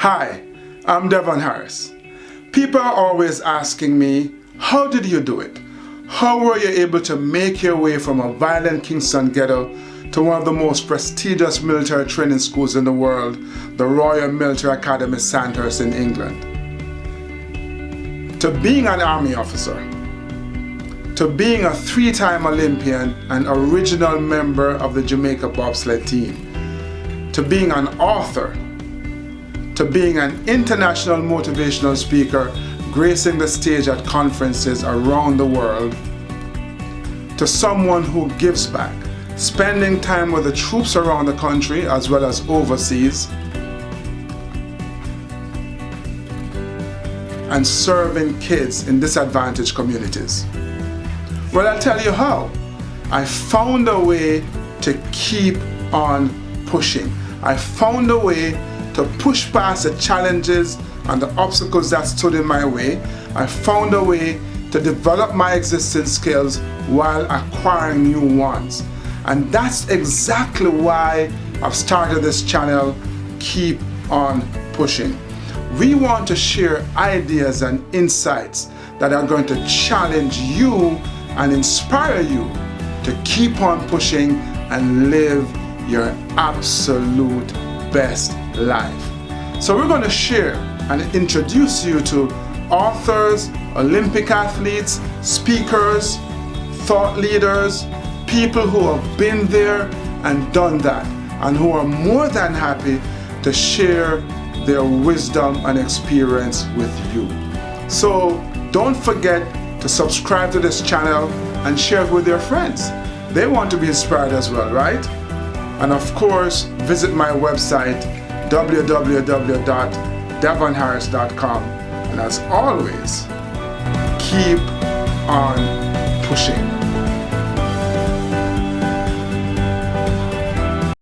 Hi, I'm Devon Harris. People are always asking me, how did you do it? How were you able to make your way from a violent Kingston ghetto to one of the most prestigious military training schools in the world, the Royal Military Academy Sandhurst in England? To being an army officer, to being a 3-time Olympian and original member of the Jamaica Bobsled Team, to being an author, to being an international motivational speaker gracing the stage at conferences around the world, to someone who gives back, spending time with the troops around the country as well as overseas, and serving kids in disadvantaged communities. Well, I'll tell you how. I found a way to keep on pushing. I found a way to push past the challenges and the obstacles that stood in my way. I found a way to develop my existing skills while acquiring new ones. And that's exactly why I've started this channel, Keep On Pushing. We want to share ideas and insights that are going to challenge you and inspire you to keep on pushing and live your absolute best life. So we're going to share and introduce you to authors, Olympic athletes, speakers, thought leaders, people who have been there and done that, and who are more than happy to share their wisdom and experience with you. So don't forget to subscribe to this channel and share it with your friends. They want to be inspired as well, right? And of course, visit my website, www.devonharris.com. And as always, keep on pushing.